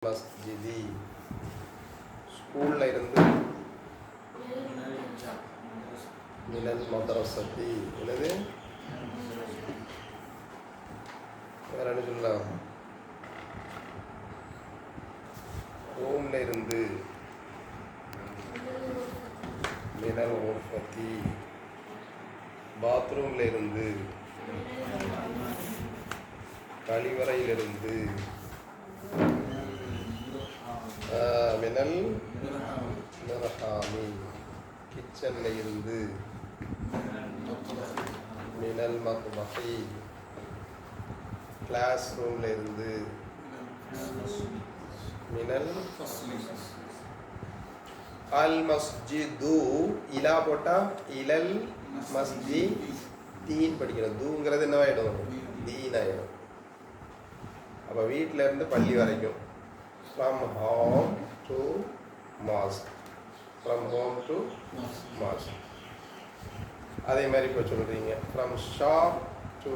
மஸ்ஜிதி ஸ்கூல்ல இருந்து மினல் மதரசத்தி என்னது வேற என்ன சொல்லலாம்? ரூம்ல இருந்து மினல் உற்பத்தி பாத்ரூம்ல இருந்து கழிவறையிலிருந்து மினல் மிர்ஹாமி கிச்சன்ல இருந்து மினல் மத்பஹி கிளாஸ் ரூம்ல இருந்து மினல் அல் மஸ்ஜிது இலா போட்டா இலல் மஸ்ஜி தீன் படிக்கணும். தூங்கிறது என்ன ஆயிடும்? தீன் ஆயிடும். அப்போ வீட்டில இருந்து பள்ளி வரைக்கும் from home to mosque, from home to mosque. அதே மாதிரி இப்போ சொல்றீங்க from shop to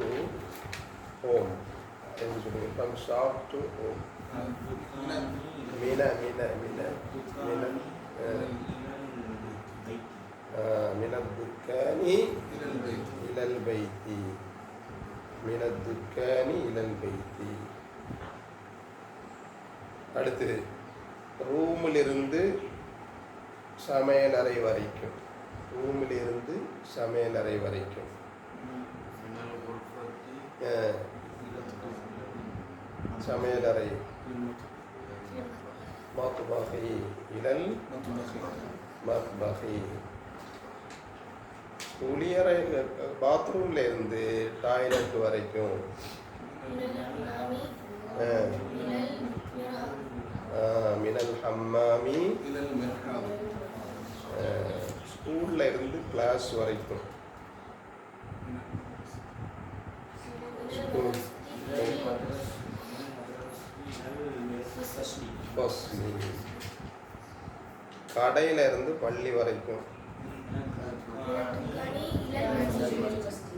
home என்ன சொல்றீங்க? from shop to home mina من الدكان إلى البيت من الدكان إلى البيت. அடுத்து ரூமிலிருந்து சமையலறை வரைக்கும் ரூமிலிருந்து சமையலறை வரைக்கும் சமையலறை மத்பஹி இலல் மத்பஹி குளியறை பாத்ரூம்ல இருந்து டாய்லெட் வரைக்கும் மினல் ஹம்மாமி ஸ்கூல்ல இருந்து கிளாஸ் வரைக்கும் கடையில இருந்து பள்ளி வரைக்கும்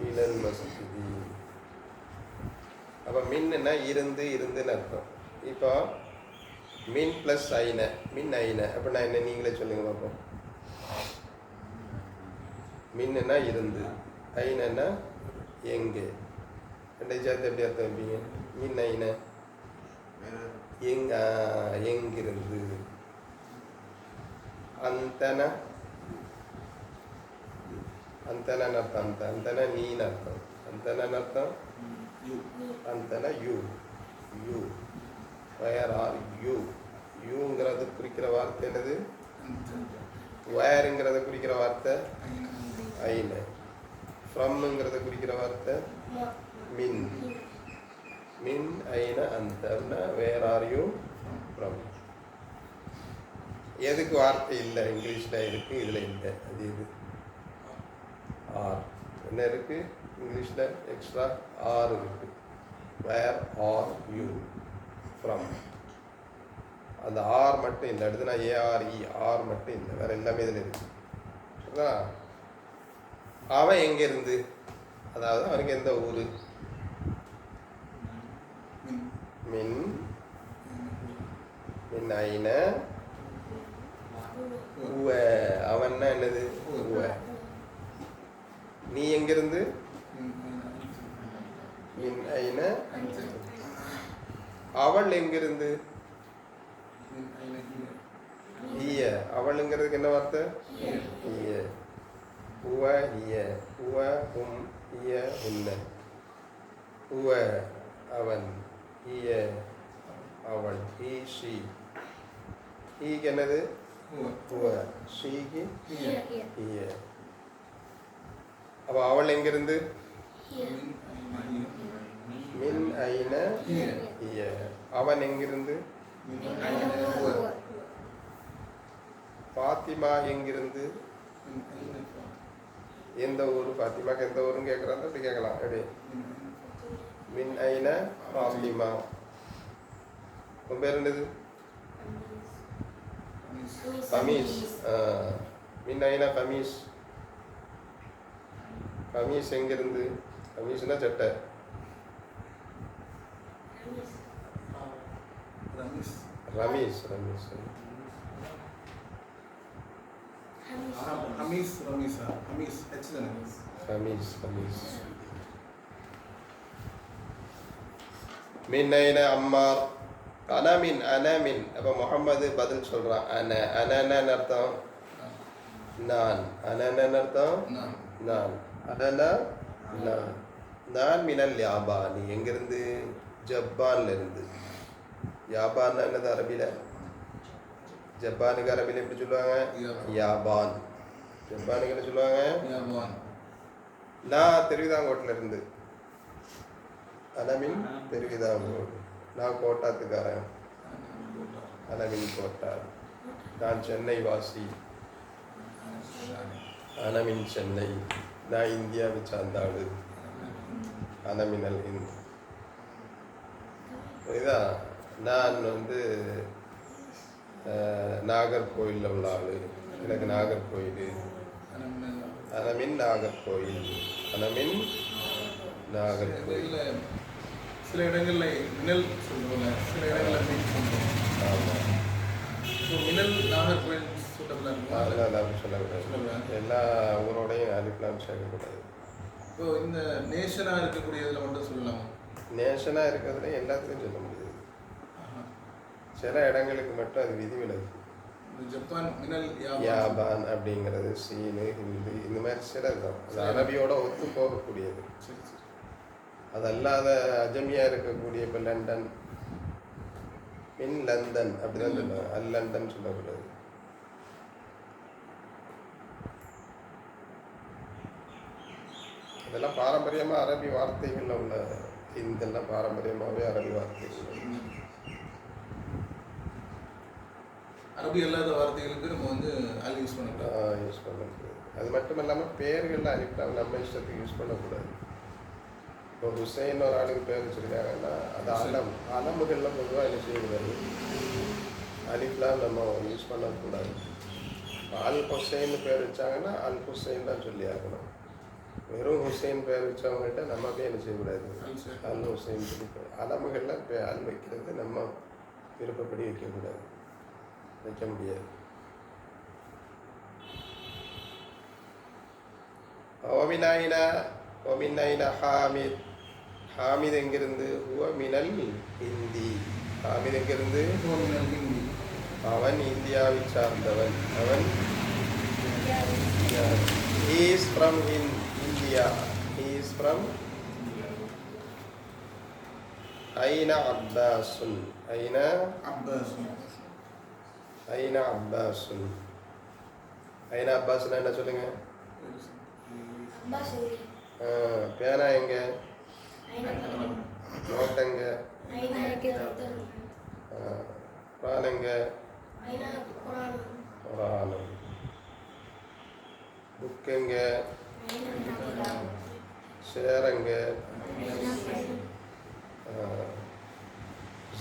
மினல் மஸ்ஜிதி. அப்ப மின்னா இருந்து இருந்துன்னு அர்த்தம். இப்போ மின் பிளஸ் ஐன மின் ஐன அப்படின்னா என்ன நீங்களே சொல்லுங்க பார்ப்போம். மின்னா இருந்து ஐனா எங்கே ரெண்டை சேர்த்து எப்படி அர்த்தம் வைப்பீங்க? மின் ஐன எங்கிருந்து. அந்தன அந்தன அர்த்தம் அந்தன நீன்னு அர்த்தம் அந்தன அர்த்தம் அந்தன you you where are you யூங்கிறது குறிக்கிற வார்த்தை என்னது? வேருங்கிறத குறிக்கிற வார்த்தை ஐன. ஃப்ரம்ங்கிறத குறிக்கிற வார்த்தை மின். மின் ஐன அந்தன்னா வேர் ஆர் யூ ஃப்ரம். எதுக்கு வார்த்தை இல்லை இங்கிலீஷில் இருக்கு, இதில் இல்லை. அது எது? ஆர். என்ன இருக்கு இங்கிலீஷில்? எக்ஸ்ட்ரா ஆர் இருக்கு. Where are you from. அந்த ஆர் மட்டும் இல்லை. அடுத்து நான் ஏஆர்இ ஆர் மட்டும் இல்லை, வேற எல்லாமே இதில் இருக்கு. சரிங்களா? அவன் எங்க இருந்து, அதாவது அவனுக்கு எந்த ஊரு? மின் மின் ஐன உவ. அவன்னா என்னது? உவ. நீ எங்கிருந்து? மின் ஐன. அவள் எங்கிருந்து? ஹிய. அவளுங்கிறதுக்கு என்ன வார்த்தை? ஹிய. உவ ஹிய. உவ ஹும் ஹிய ஹுன்ன. உவ அவன், ஹிய அவள், ஹி ஷி. ஹீக்கு என்னது? உவ. ஷீக்கு ஹிய. அப்போ அவள் எங்கிருந்து? மின் ஐன ஹிய. அவன் எங்கிருந்து? பாத்திமா எங்கிருந்து? எந்த ஊர்? பாத்திமாக்கு எந்த ஊருன்னு கேட்குறாங்க. அப்படி கேட்கலாம். எப்படி? மின் ஐன பாத்திமா. உன் பேர் என்னது? கமீஸ். மின் ஐன கமீஸ். கமீஸ் எங்கிருந்து? கமீஸ்னா சட்டை. ரமீஸ் ரமீஸ் ஹமீஸ் ரமீஸா ஹமீஸ் ஹெச் தானே ரமீஸ் ரமீஸ் மின் ஐன அம்மார் அனமின் அனமின். அப்போ முகமது பதில் சொல்கிறான். அனன்னு அர்த்தம் நான். அனன்னு அர்த்தம் நான். அனனா நான். நான் மினல் யாபானி. எங்கேருந்து? ஜப்பான்ல இருந்து. யாபான் என்னது அரபியில்? ஜப்பானுக்கு அரபியில் எப்படி சொல்லுவாங்க? யாபான். ஜப்பானுக்கு என்ன சொல்லுவாங்க? நான் திருவிதாங்கோட்டில் இருந்து. அனமின் திருவிதாங்கோடு. நான் கோட்டாத்துக்காரன். அனமின் கோட்டா. நான் சென்னை வாசி. அனமின் சென்னை. நான் இந்தியாவை சார்ந்த ஆளு. அனமினல் ஹிந்த். புரியுதா? நான் நாகர்கோயிலில் உள்ள ஆளு. எனக்கு நாகர்கோயில். அனமின் நாகர்கோயில். அனமின் நாகர்கோயில். சில இடங்களில் மினல் சொல்லுவாங்க, சில இடங்களில் மீன் சொல்லுவாங்க. ஆமாம். ஸோ மினல் நாகர்கோயில் சொல்லக்கூடாது. அதெல்லாம் சொல்லக்கூடாது. எல்லா ஊரோடையும் அலிப்லாம் சேர்க்கக்கூடாது. இப்போ இந்த நேஷனாக இருக்கக்கூடியதில் மட்டும் சொல்லலாமா? நேஷனாக இருக்கிறதுல எல்லாத்துக்கும் சொல்ல முடியாது. சில இடங்களுக்கு மட்டும் அது விதிவிலக்கு. ஜப்பான் மினல் யாபான் அப்படிங்கிறது சீனு ஹிந்தி இந்த மாதிரி சிலது தான். அது அரபியோட ஒத்து போகக்கூடியது. அதல்லாத அஜமியாக இருக்கக்கூடிய இப்போ லண்டன் மின் லண்டன் அப்படிதான் சொல்லுவாங்க. லண்டன் சொல்லக்கூடாது. இதெல்லாம் பாரம்பரியமாக அரபி வார்த்தைகளில் உள்ள ஹிந்தெல்லாம் பாரம்பரியமாகவே அரபி வார்த்தைகள். அரபி அல்லாத வார்த்தைகளுக்கு நம்ம அல் யூஸ் பண்ணக்கூடாது. யூஸ் பண்ணக்கூடாது. அது மட்டும் இல்லாமல் பேர்களில் அலிப்லாம் நம்ம இஷ்டத்துக்கு யூஸ் பண்ணக்கூடாது. இப்போ ஹுசைன் ஒரு ஆளுக்கு பேர் வச்சுருக்காங்கன்னா அது அலமுகளில் பொதுவாக என்ன செய்யக்கூடாது? அலிப்லாம் நம்ம யூஸ் பண்ணக்கூடாது. அல் ஹுசைன் பேர் வச்சாங்கன்னா அல் ஹுசைன் தான் சொல்லி ஆகணும். வெறும் ஹுசைன் பேர் வச்சவங்ககிட்ட நம்ம போய் என்ன செய்யக்கூடாது? அல் ஹுசைன் சொல்லி அலமுகளில் அல் வைக்கிறது நம்ம விருப்பப்படி வைக்கக்கூடாது, வைக்க முடியாது. ஒமினாயினா ஹாமித். ஹாமித் எங்கிருந்து? ஹுவ மினல் ஹிந்தி. ஹாமித் எங்கிருந்து? அவன் இந்தியாவை சார்ந்தவன். அவன் he is from India. He is from Aina Abbasun. Aina Abbasun. Aina Abbasun. Aina Abbasun என்ன சொல்லுங்க? பேனா எங்க? நோட் எங்க? குரான் எங்க? குரானும். புக் எங்க? ஷேர் எங்க?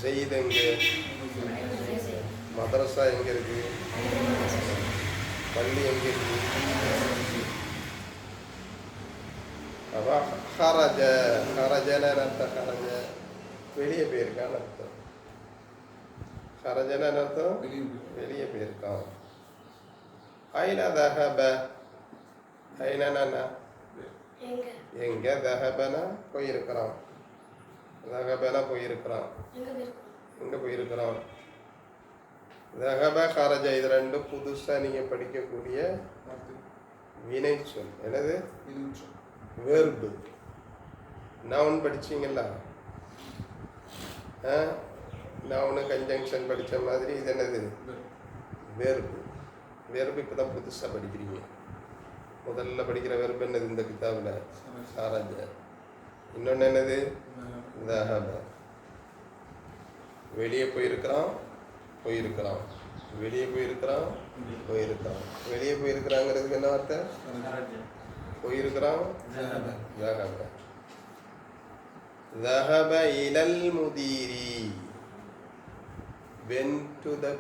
ஜெயித் எங்க? மதரசா எங்க இருக்கு? பள்ளி எங்க இருக்கு? அப்போ ஹரஜ. ஹரஜன அர்த்தம். ஹரஜ வெளியே போயிருக்கான்னு அர்த்தம். ஹரஜன அர்த்தம் வெளியே போயிருக்கான். ஐனா தஹப. ஐனா எங்க? தஹபனா போயிருக்கிறான். தஹபனா போயிருக்கிறான். எங்கே போயிருக்கிறான்? தஹப ஹரஜ இது ரெண்டும் புதுசாக நீங்கள் படிக்கக்கூடிய வினை சொல். என்னது? வெர்பு. நவுன் படிச்சிங்களா? நவுனு கன்ஜங்ஷன் படித்த மாதிரி இது என்னது? வெர்பு. வெர்பு இப்போ தான் புதுசாக படிக்கிறீங்க. முதல்ல படிக்கிற வெர்பு என்னது இந்த கிதாபில்? ஹரஜ. இன்னொன்று என்னது? தஹப. வெளியே போயிருக்கிறான், போயிருக்கிறான். வெளியே போயிருக்கிறான், போயிருக்கிறான். வெளியே போயிருக்கிறாங்கிறதுக்கு என்ன வார்த்தை? போயிருக்கிறான். தஹப. தஹப இலல் முதீரி. Went to the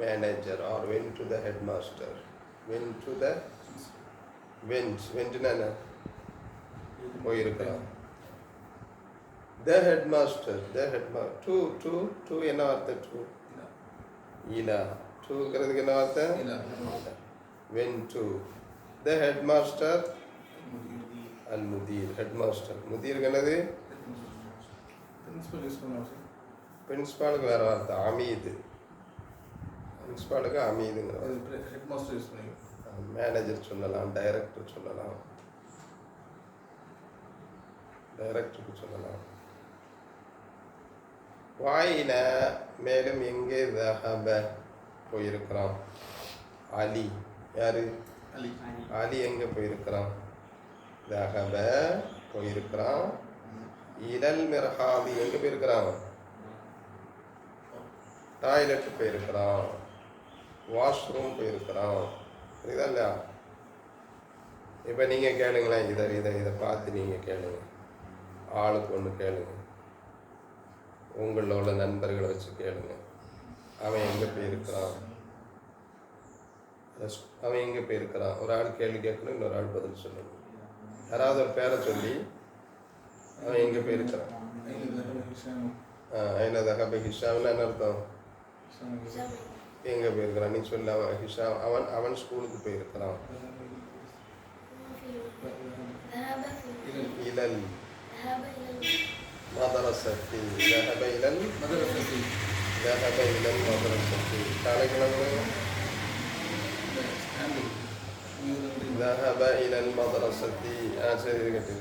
manager or went to the headmaster. Went to the went என்ன? போயிருக்கிறான். The headmaster. The headmaster. To என்ன வார்த்தை? To இலா டூங்கிறதுக்கு என்ன வார்த்தை இலா. went to the headmaster al mudir headmaster முதீருக்கு என்னது பிரின்சிபல் யூஸ் பண்ணுவோம் சார். பிரின்சிபாலுக்கு வேற வார்த்தை அமீது பிரின்சிபாலுக்கு அமீதுங்கிற அது ஹெட் மாஸ்டர் யூஸ் பண்ணிக்கலாம். மேனேஜர் சொல்லலாம் டைரக்டர் சொல்லலாம் டைரக்டருக்கு சொல்லலாம் வாயின மேலும் எங்கே தஹப போயிருக்கிறான் அலி யாரு அலி. அலி எங்கே போயிருக்கிறான் தஹப போயிருக்கிறான் இலல் மிர்ஹாதி எங்கே போயிருக்கிறான் டாய்லெட் போயிருக்கிறான் வாஷ்ரூம் போயிருக்கிறான் புரியுதா இல்லையா இப்போ நீங்கள் கேளுங்களேன் இதை பார்த்து நீங்கள் கேளுங்க ஆளுக்கு ஒன்று கேளுங்க உங்களில் உள்ள நண்பர்களை வச்சு கேளுங்க அவன் எங்கே போயிருக்கிறான் அவன் எங்கே போயிருக்கிறான் ஒரு ஆள் கேள்வி கேட்கணும் இன்னொரு ஆள் பதில் சொல்லணும் யாராவது ஒரு பேரை சொல்லி அவன் எங்கே போயிருக்கிறான் ஐநதஹப ஹிஷாம்னு என்ன அர்த்தம் எங்கே போயிருக்கிறான் நீ சொல்ல அவன் ஹிஷாம் அவன் ஸ்கூலுக்கு போயிருக்கிறான் இலல் மதரசத்தி ذهب إلى மதரசத்தி. ذهب إلى المدرسة காலைக்கிழமை ذهب إلى المدرسة சரி இருக்கட்டு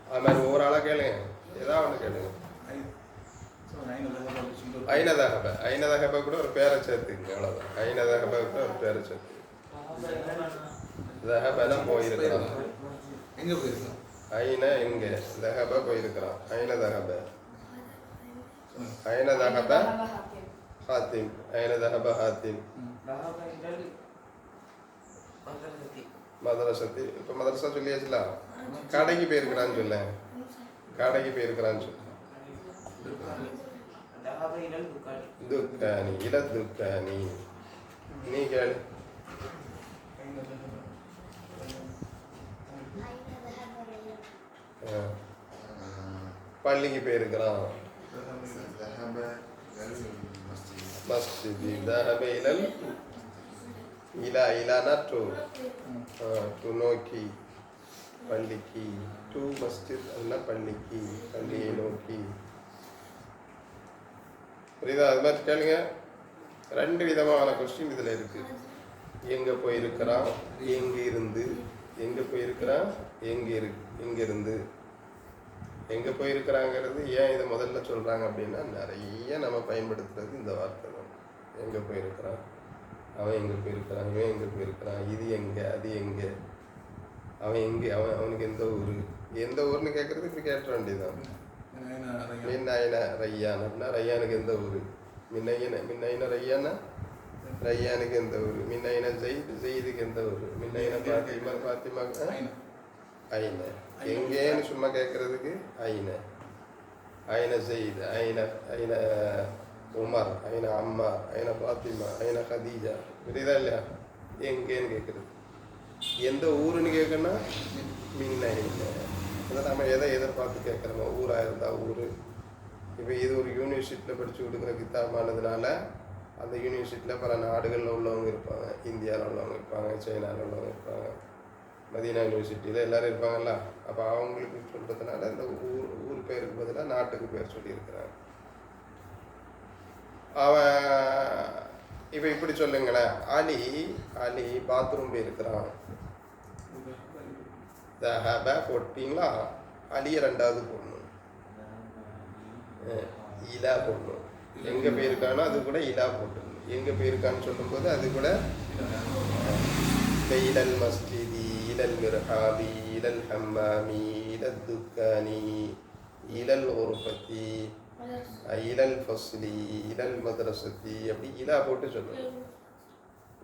அது மாதிரி ஒவ்வொரு ஆளாக கேளுங்க ஏதாவது ஒன்று கேளுங்க ஐநதகப கூட ஒரு பேரை சேர்த்துக்குங்க அவ்வளோதான் ஐநதகப கூட ஒரு பேரை சேர்த்து தஹபெல்லாம் போயிருக்கிறான் எங்கே போயிருக்கோம்? ஐன எங்கே தஹப போயிருக்கிறான் ஐநதகப ஐநதகப ஹாத்திம் ஐநதகப ஹாத்திம் மதரசத்தி இப்போ மதரசா சொல்லியாச்சுல கடைக்கு போயிருக்கிறான்னு சொல்ல கடைக்கு போயிருக்கிறான்னு சொல்ல துக்கானி இல துக்கானி நீ கேளு பள்ளிக்கு போயிருக்கிறான் மஸ்ஜிதி ذهب إلى இலானா டு நோக்கி பள்ளிக்கு டு மஸ்ஜித் அல்ல பள்ளிக்கு பள்ளியை நோக்கி புரியுதா அது மாதிரி கேளுங்க ரெண்டு விதமான கொஸ்டின் இதில் இருக்கு எங்கே போயிருக்கிறான் எங்கே இருந்து எங்கே போயிருக்கிறான் எங்கிருந்து எங்கே போயிருக்கிறாங்கிறது ஏன் இதை முதல்ல சொல்கிறாங்க அப்படின்னா நிறைய நம்ம பயன்படுத்துறது இந்த வார்த்தை தான் எங்கே போயிருக்கிறான் அவன் எங்கே போயிருக்கிறான் இவன் எங்கே போயிருக்கிறான் இது எங்கே அது எங்கே அவன் எங்கே அவனுக்கு எந்த ஊர்னு கேட்குறது இப்படி கேட்ட வேண்டியதுதான் மின்னைன ரையான் அப்படின்னா ரையானுக்கு எந்த ஊர் மின்னைன ரையானா ரையானுக்கு எந்த ஊர் மின்னைன ஜெயிதுக்கு எந்த ஊர் மின்னைன பாத்திமா ஐன எங்கேன்னு சும்மா கேட்கறதுக்கு ஐன ஜெயித் ஐன உமர் ஐன அம்மார் ஐன பாத்திமா ஐன ஹதீஜா புரியுதா இல்லையா எங்கேன்னு கேட்குறது எந்த ஊருன்னு கேட்கணும்னா மின்னைன அதை நம்ம எதை எதிர்பார்த்து கேட்குறோமோ ஊராக இருந்தால் ஊர் இப்போ இது ஒரு யூனிவர்சிட்டியில் படித்து கொடுக்குற கித்தாபானதுனால அந்த யூனிவர்சிட்டியில் பல நாடுகளில் உள்ளவங்க இருப்பாங்க இந்தியாவில் உள்ளவங்க இருப்பாங்க சைனாவில் உள்ளவங்க இருப்பாங்க மதீனா யூனிவர்சிட்டியில் எல்லோரும் இருப்பாங்கல்ல அப்போ அவங்களுக்கு சொல்கிறதுனால இந்த ஊர் பேருக்கு பதிலாக நாட்டுக்கு பேர் சொல்லியிருக்கிறாங்க அவன் இப்போ இப்படி சொல்லுங்களேன் அலி பாத்ரூம் போயிருக்கிறான் தஹப போட்டிங்களா அலியை ரெண்டாவது போடணும் இலா போடணும் எங்கே போயிருக்கானோ அது கூட இலா போட்டுடணும் எங்கே போயிருக்கான்னு சொல்லும்போது அது கூட இலல் மஸ்ஜிதி இலல் மிர்ஹாபி இலல் ஹம்மாமி இலல் துக்கானி இலல் உருபத்தி இலல் ஃபஸ்லி இலல் மதரசத்தி அப்படி இலா போட்டு சொல்லணும்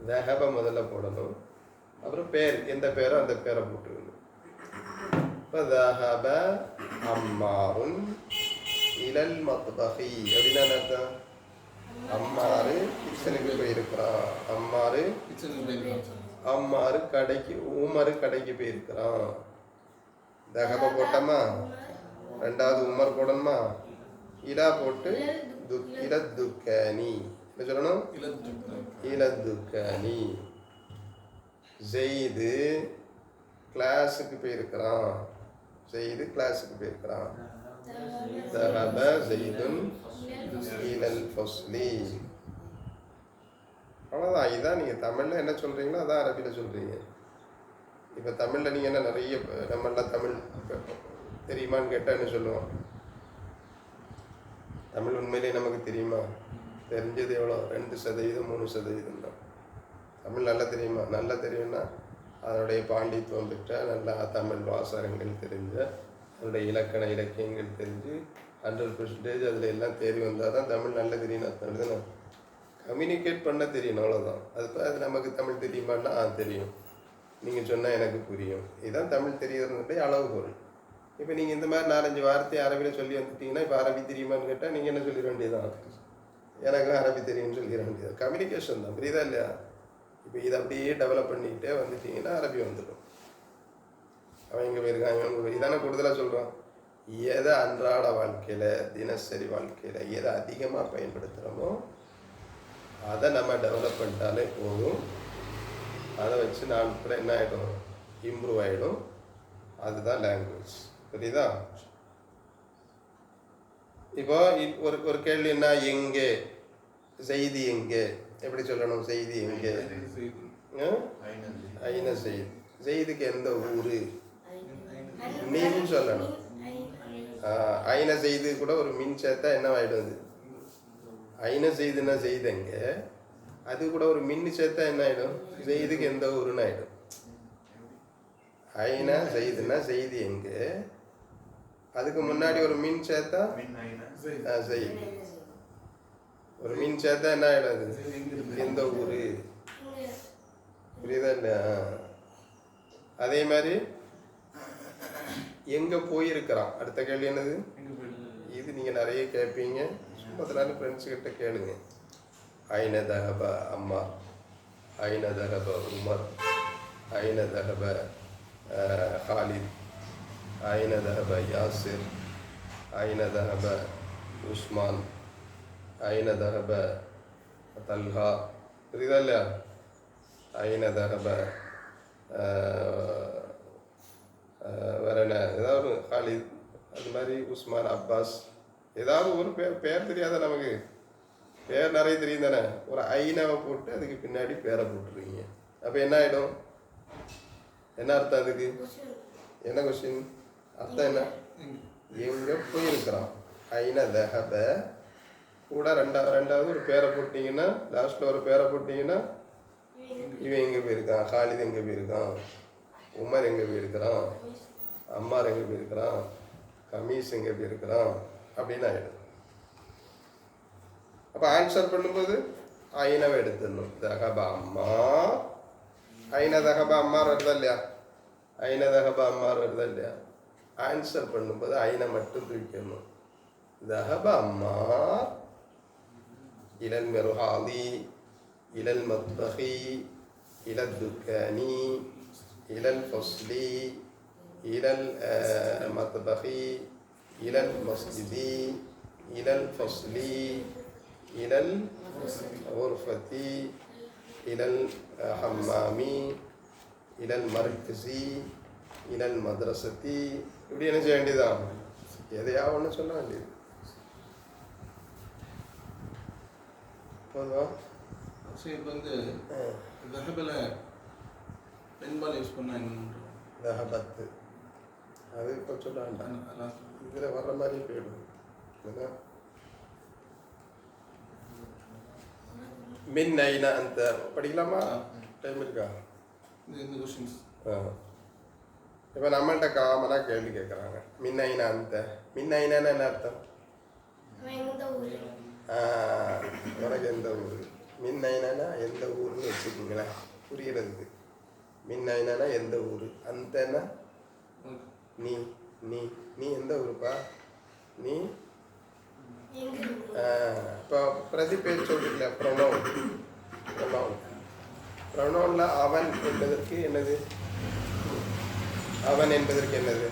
தஹப முதல்ல போடணும் அப்புறம் பேர் எந்த பேரோ அந்த பேரை போட்டுக்கணும் فذهب عمار إلى المطبخ அப்படின்னா என்ன அம்மாரு கிச்சனுக்கு போயிருக்கிறான் அம்மாரு கடைக்கு உமரு கடைக்கு போயிருக்கிறான் தஹப போட்டோமா ரெண்டாவது உமர் போடணுமா இலா போட்டு இலத்துக்கானி என்ன சொல்லணும்? இலத்துக்கானி. ஜெயிது கிளாஸுக்கு போயிருக்கிறான். ஜெயிது கிளாஸுக்கு போயிருக்கிறான். ذهب زيد إلى الفصل. அவ்வளோதான். இதான் நீங்கள் தமிழில் என்ன சொல்கிறீங்களோ அதான் அரபியில் சொல்கிறீங்க. இப்போ தமிழில் நீங்கள் என்ன நிறைய நம்மளாம் தமிழ் தெரியுமான்னு கேட்டால் என்ன சொல்லுவோம்? தமிழ் உண்மையிலே நமக்கு தெரியுமா? தெரிஞ்சது எவ்வளோ? 2% 3% தான். தமிழ் நல்லா தெரியுமா? நல்லா தெரியும்னா அதனுடைய பாண்டித்துவம் பெற்ற நல்லா தமிழ் வாசகங்கள் தெரிஞ்ச அதனுடைய இலக்கண இலக்கியங்கள் தெரிஞ்சு 100% அதில் எல்லாம் தேடி வந்தால் தான் தமிழ் நல்ல தெரியும். அதனால கம்யூனிகேட் பண்ண தெரியணும், அவ்வளோதான். அது நமக்கு தமிழ் தெரியுமான்னா தெரியும், நீங்கள் சொன்னால் எனக்கு புரியும். இதுதான் தமிழ் தெரியறதுடைய அளவுகோல். இப்போ நீங்கள் இந்த மாதிரி 4-5 வார்த்தையை அரபியில் சொல்லி வந்துட்டீங்கன்னா இப்போ அரபி தெரியுமான்னு கேட்டால் நீங்கள் என்ன சொல்லிட வேண்டியதான்? எனக்கு அரபி தெரியும்னு சொல்லிட வேண்டியது. கம்யூனிகேஷன் தான், புரியுதா இல்லையா? இப்போ இதை அப்படியே டெவலப் பண்ணிக்கிட்டே வந்துட்டீங்கன்னா அரபி வந்துடும். அவன் எங்கே போயிருக்கான், இவங்க இதானே கூடுதலாக சொல்கிறான். எதை அன்றாட வாழ்க்கையில் தினசரி வாழ்க்கையில் எதை அதிகமாக பயன்படுத்துகிறோமோ அதை நம்ம டெவலப் பண்ணிட்டாலே போதும். அதை வச்சு நாளைக்கு என்ன ஆகிடும்? இம்ப்ரூவ் ஆகிடும். அதுதான் லாங்குவேஜ், புரியுதா? இப்போ ஒரு கேள்வி என்ன, எங்கே செய்தி, எங்கே எப்படி சொல்லணும்? செய்தி எங்கே? ஐன செய்தி. செய்திக்கு எந்த ஊர் மீன் சொல்லணும். ஐன செய்து கூட ஒரு மின் சேர்த்தா என்னவாயிடும்? ஐன செய்துன்னா செய்தங்க, அது கூட ஒரு மின்னு சேர்த்தா என்ன ஆகிடும்? செய்திக்கு எந்த ஊருன்னு ஆகிடும். ஐனா செய்துன்னா செய்தி எங்கே, அதுக்கு முன்னாடி ஒரு மின் சேர்த்தா செய்தி. ஒரு மின் சேர்த்தா என்ன ஆகிடும்? எந்த ஊரு, புரியுதா இல்லையா? அதே மாதிரி எங்கே போயிருக்கிறான். அடுத்த கேள்வி என்னது? இது நீங்கள் நிறைய கேட்பீங்க. சும்மா அதனால ஃப்ரெண்ட்ஸுக்கிட்ட கேளுங்க. ஐன தஹப அம்மார், ஐன தஹப உமர், ஐன தஹப ஹாலித், ஐன தஹப யாசிர், ஐன தஹப உஸ்மான், ஐன தஹப தல்ஹா, புரியுதா இல்லையா? ஐன தஹப வேற என்ன, ஏதாவது ஹாலித், அது மாதிரி உஸ்மான், அப்பாஸ், ஏதாவது ஒரு பேர் தெரியாத நமக்கு? பேர் நிறைய தெரியும் தானே. ஒரு ஐனாவை போட்டு அதுக்கு பின்னாடி பேரை போட்டுருக்கீங்க. அப்போ என்ன ஆகிடும்? என்ன அர்த்தம் அதுக்கு? என்ன கொஸ்டின் அர்த்தம் என்ன? எங்கே போயிருக்கிறான். ஐன தஹப கூட ரெண்டாவது ஒரு பேரை போட்டிங்கன்னா, லாஸ்ட்டில் ஒரு பேரை போட்டிங்கன்னா இவன் எங்கே போயிருக்கான், ஹாலித் எங்கே போயிருக்கான், உமர் எங்கே போயிருக்கிறான், அம்மார் எங்கே போயிருக்கிறான், கமீஸ் எங்கே போயிருக்கிறான் அப்படின்னு ஆகிடும். அப்போ ஆன்சர் பண்ணும்போது ஐனவை எடுத்துடணும். தஹப அம்மா, ஐன தஹப அம்மார் வருதா இல்லையா? ஐன தஹப அம்மார் வருதா இல்லையா? ஆன்சர் பண்ணும்போது ஐனை மட்டும் தூக்கிடணும். தஹப அம்மார் இலல் மிர்ஹாலி, இலல் மத்பஹி, இலல் துக்கானி, இலல் ஃபஸ்லி, இலல் மத்பஹி, இலல் மஸ்ஜிதி, இலல் ஃபஸ்லி, இலல் غرفதி, இலல் ஹம்மாமி, இலல் மர்கசி, இலல் மദ്രസதி. இப்படி என்ன செய்ய வேண்டியதான்? எதையா ஒன்று சொல்ல வேண்டியது. போதுமா? சரி, இப்போ வந்து தஹபல பெண்பால் யூஸ் பண்ணா என்ன? தஹபத்து அது இப்போ சொல்ல வேண்டாம், இதில் வர்ற மாதிரி போயிடும். மின் ஐனா அந்த படிக்கலாமா? டைம் இருக்கா? இந்த கொஸ்டின்ஸ் இப்போ நம்மள்கிட்ட காமனாக கேள்வி கேட்குறாங்க. மின் ஐனா அந்த, மின் ஐனான்னு என்ன அர்த்தம்? உனக்கு எந்த ஊர்? மின் ஐனானா எந்த ஊர்னு வச்சுக்கோங்களேன் புரிகிறதுக்கு. மின் ஐனானா எந்த ஊர், அந்தனா நீ நீ நீ எந்த ஊருப்பா நீ? இப்போ பிரதி பேர் சொல்றீங்களா? ப்ரொனவுன். ப்ரொனவுன்ல அவன் என்பதற்கு என்னது? அவன் என்பதற்கு என்னது?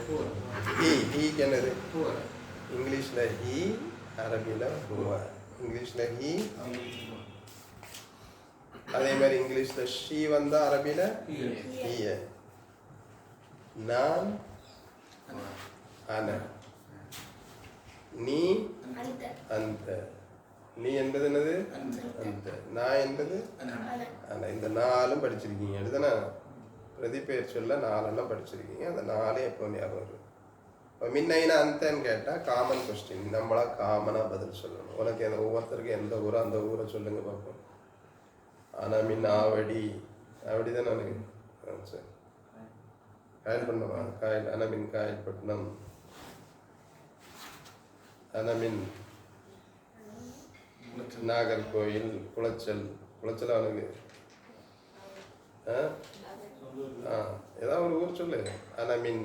ஹீக்கு என்னது? இங்கிலீஷில் ஹீ, அரபியில் ஹுவ. இங்கிலீஷ்ல ஹி. அதே மாதிரி இங்கிலீஷ்ல ஷீ வந்தா அரபில ஹிய. நான் அன. நீ அந்த. நீ என்பது என்னது? அந்த. நான் என்பது அன. இந்த நாலும் படிச்சிருக்கீங்க அப்படிதானே? பிரதிபெயர் சொல்ல நாலெல்லாம் படிச்சிருக்கீங்க. அந்த நாளே எப்போ ஞாபகம் வரும். இப்போ மின்னைனா அந்தன்னு கேட்டால் காமன் கொஸ்டின், நம்மளா காமனாக பதில் சொல்லணும். உனக்கு எந்த ஒவ்வொருத்தருக்கும் எந்த ஊரோ அந்த ஊரை சொல்லுங்க பார்ப்போம். ஆனால் மின் ஆவடி அப்படி தான் எனக்கு சரி காயல் பண்ணுமா? காயல் அனமின் காயல்பட்டினம். அனமின் நாகர்கோயில். குளச்சல். குளச்சல் அவனுக்கு ஏதாவது ஒரு ஊர் சொல்லு. அனமின்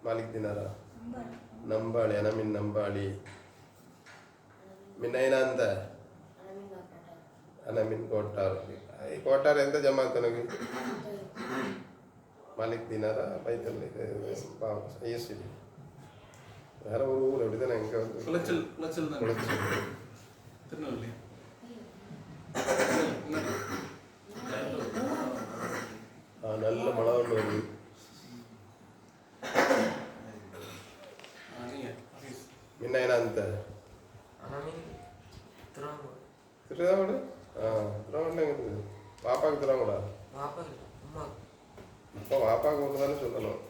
மாலிக் தினாரா நம்பாளி. அனமின் நம்பாளி. மின்னைனா அந்த அனமின் கோட்டார். கோட்டார் எந்த ஜமாத் உனக்கு? மாலிக் தினாரா பைத்தல் ஐஎஸ்டி. வேற ஒரு ஊர் அப்படிதான். இங்கே வந்து குளச்சல். குளச்சல் தான். குளச்சல் திருநெல்வேலி. நல்ல மழை ஒன்று வருது. மின்னைனா அந்த திருவாங்கூடு. திருவாங்கூட எங்க இருக்குது? பாப்பாவுக்கு திருவாங்கூடா? இப்போ பாப்பாவுக்கு ஒன்று தானே சொல்லணும்.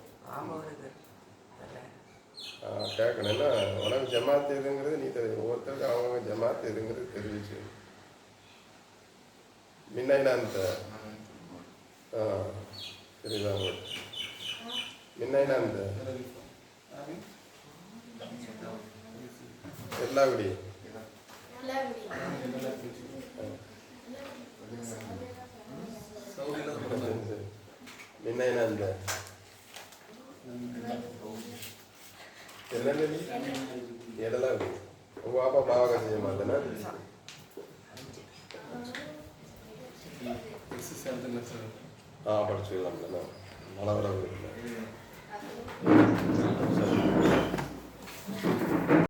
கேட்கணும். என்ன உனக்கு ஜமாத் எதுங்கிறது நீ தெரியும். ஒவ்வொருத்தருக்கு அவங்க ஜமாத் எதுங்கிறது தெரிவிச்சு. மின்னைனா அந்த திருவாங்கூடு. மின்னைனா அந்த எல்லாகுடி. மின்னைனா அந்த திருநெல்வேலி. எடலாகுடி. உங்கள் பாப்பா பாவகா செய்ய மாட்டேன்னா படிச்சுக்கலாம்ல. மழை வர